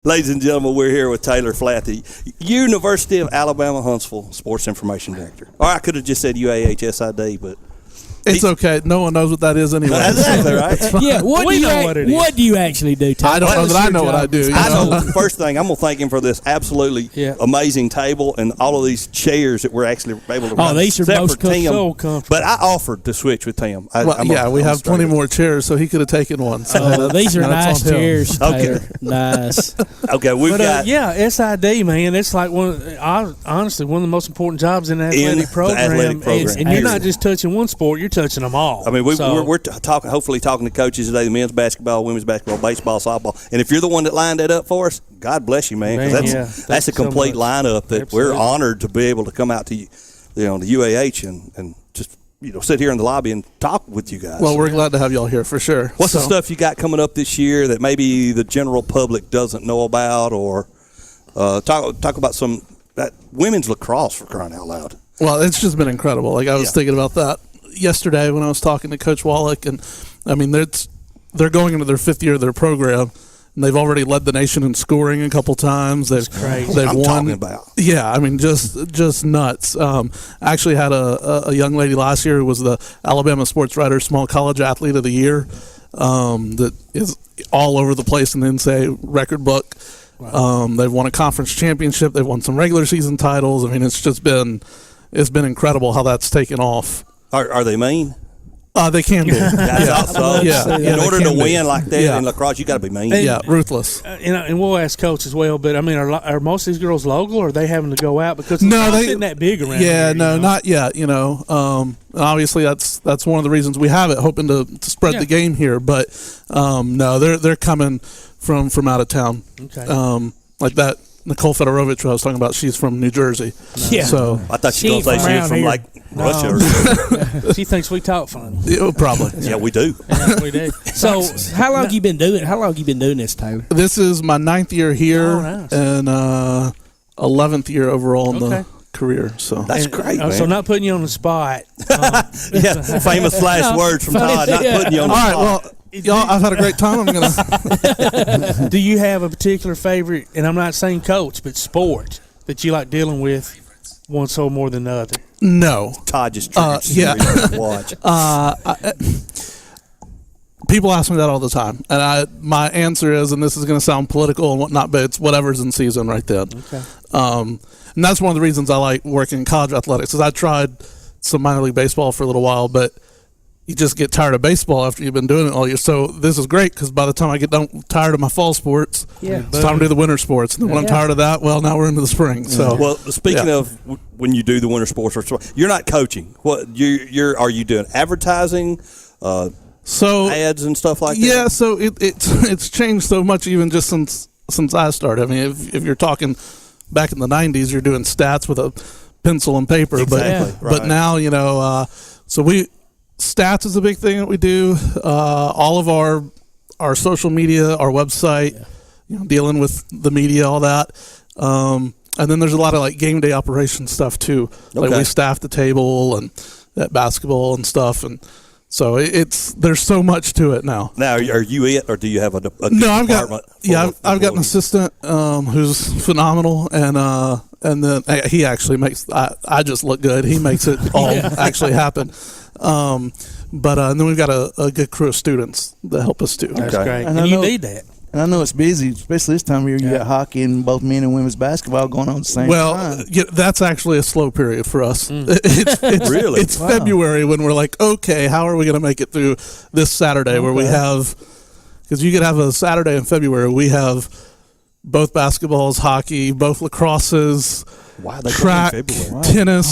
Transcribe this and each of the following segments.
Ladies and gentlemen, we're here with Taylor Flatt, the University of Alabama Huntsville Sports Information Director. Or I could have just said UAHSID, but it's okay. No one knows what that is anyway. Exactly right. Yeah, what do you actually do, Taylor? I don't know that I know what I do. I know. First thing, I'm going to thank him for this absolutely amazing table and all of these chairs that we're actually able to run. Oh, these are most so comfortable. But I offered to switch with Tim. We have 20 more chairs, so he could have taken one. So these are nice chairs, Taylor. Okay. Nice. Okay, we've got... SID, man, it's like honestly one of the most important jobs in the athletic program. And you're not just touching one sport, you're touching them all. I mean, we're hopefully talking to coaches today, the men's basketball, women's basketball, baseball, softball. And if you're the one that lined that up for us, God bless you, man. Because that's a complete lineup that we're honored to be able to come out to the UAH and just sit here in the lobby and talk with you guys. Well, we're glad to have y'all here for sure. What's the stuff you got coming up this year that maybe the general public doesn't know about, or talk about some women's lacrosse, for crying out loud? Well, it's just been incredible. Like I was thinking about that yesterday when I was talking to Coach Wallach, and I mean they're going into their 5th year of their program, and they've already led the nation in scoring a couple times. They've won. Talking about. Yeah, I mean just nuts. I actually had a young lady last year who was the Alabama Sports Writer Small College Athlete of the Year, that is all over the place in the NCAA record book. Wow. They've won a conference championship. They've won some regular season titles. I mean, it's been incredible how that's taken off. Are they mean? They can be. That's awesome. In order to win like that in lacrosse, you got to be mean. Ruthless. And we'll ask Coach as well. But I mean, are most of these girls local, or are they having to go out because it's not that big around? Yeah, here, not yet. Obviously that's one of the reasons we have it, hoping to spread the game here. But no, they're coming from out of town. Okay. Like that Nicole Fedorovich who I was talking about. She's from New Jersey. Yeah. So I thought you were going to say she was from like Russia or something. She thinks we talk funny. Yeah, probably. Yeah, we do. Yeah, we do. So how long you been doing this, Taylor? This is my 9th year here, and 11th year overall in the career. So that's great, man. So not putting you on the spot. Famous last words from Todd. Not putting you on the spot. All right, well, y'all, I've had a great time. I'm gonna. Do you have a particular favorite? And I'm not saying coach, but sport that you like dealing with one so more than the other. No, Todd just watch. People ask me that all the time, and my answer is, and this is going to sound political and whatnot, but it's whatever's in season right then. Okay. And that's one of the reasons I like working in college athletics. Is I tried some minor league baseball for a little while, but you just get tired of baseball after you've been doing it all year. So this is great because by the time I get tired of my fall sports, it's time to do the winter sports. And then when I'm tired of that, well, now we're into the spring. So, well, speaking of when you do the winter sports, you're not coaching. What are you doing? Advertising, ads and stuff like that. Yeah. So it's changed so much even just since I started. I mean, if you're talking back in the 90s, you're doing stats with a pencil and paper. Exactly. But now stats is a big thing that we do. All of our social media, our website, dealing with the media, all that. And then there's a lot of like game day operation stuff too. Like we staff the table and that basketball and stuff. And so there's so much to it now. Now, are you it, or do you have a no? I've got an assistant who's phenomenal, and then he actually makes. I just look good. He makes it all actually happen. But then we've got a good crew of students that help us too. That's great. And you need that. And I know it's busy, especially this time of year. You got hockey and both men and women's basketball going on at the same time. Well, that's actually a slow period for us. It's really? It's February when we're like, okay, how are we going to make it through this Saturday where we have, because you could have a Saturday in February, we have both basketballs, hockey, both lacrosses, track, tennis,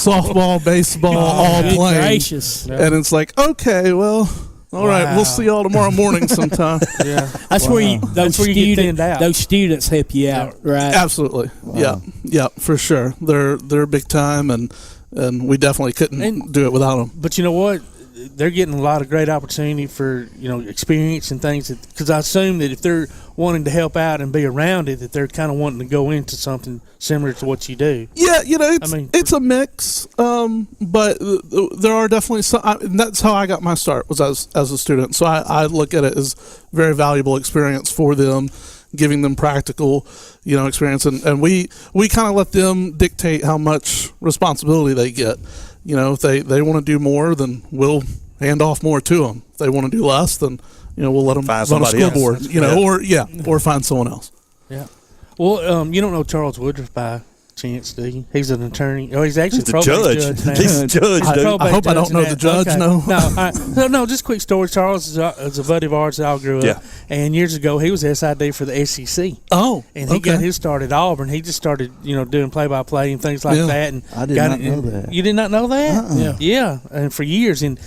softball, baseball, all playing. Gracious. And it's like, okay, well, all right, we'll see y'all tomorrow morning sometime. That's where those students help you out, right? Absolutely. Wow. Yeah, for sure. They're big time, and we definitely couldn't do it without them. But you know what? They're getting a lot of great opportunity for experience and things. Because I assume that if they're wanting to help out and be around it, that they're kind of wanting to go into something similar to what you do. Yeah, it's a mix. But there are definitely some. And that's how I got my start, was as a student. So I look at it as very valuable experience for them. giving them practical, experience, and we kind of let them dictate how much responsibility they get. If they want to do more, then we'll hand off more to them. If they want to do less, then we'll let them find run a somebody scoreboard. else. Or find someone else. Yeah. Well, you don't know Charles Woodruff by chance, do you? He's an attorney. Oh, he's actually He's a probate judge. now. He's a judge, dude. I hope I don't know the judge. Okay. No. No, just a quick story. Charles is a buddy of ours that I grew up. Yeah. And years ago, he was SID for the SEC. Oh, and he got his start at Auburn. He just started, doing play-by-play and things like that. And I did not know that. You did not know that? Uh-uh. Yeah, and for years. And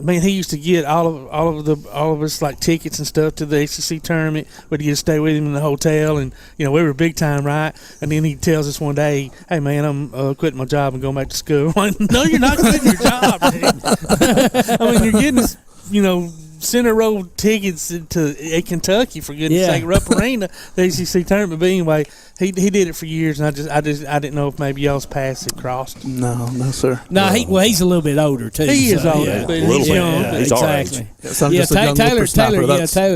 he used to get all of us like tickets and stuff to the ACC tournament. We'd get to stay with him in the hotel, and we were big time, right? And then he tells us one day, "Hey man, I'm quitting my job and going back to school." I'm like, no, you're not quitting your job, dude. I mean, you're getting us, center row tickets to Kentucky, for goodness sake, Rupp Arena, the ACC tournament. But anyway, he did it for years, and I didn't know if maybe y'all's paths had crossed. No, sir. No, he's a little bit older too. He is older, but he's young. Yeah, he's our age. Exactly. Yes, I'm just a young Taylor. whippersnapper.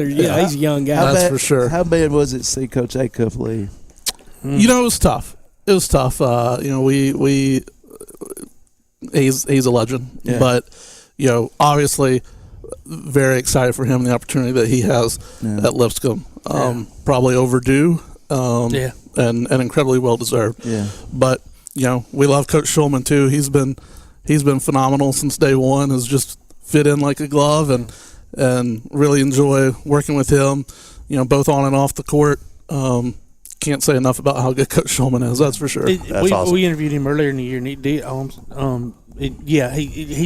He's a young guy. That's for sure. How bad was it to see Coach Acuff leave? It was tough. It was tough. He's a legend, but obviously very excited for him and the opportunity that he has at Lipscomb. Probably overdue, and incredibly well deserved. Yeah. But we love Coach Schulman too. He's been phenomenal since day one. Has just fit in like a glove, and really enjoy working with him. Both on and off the court. Can't say enough about how good Coach Schulman is. That's for sure. Awesome. We interviewed him earlier in the year, and he did. He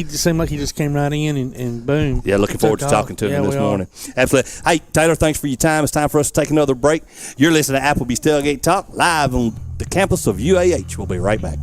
just seemed like he just came right in and boom. Yeah, looking forward to talking to him this morning. Absolutely. Hey, Taylor, thanks for your time. It's time for us to take another break. You're listening to Applebee's Tailgate Talk live on the campus of UAH. We'll be right back.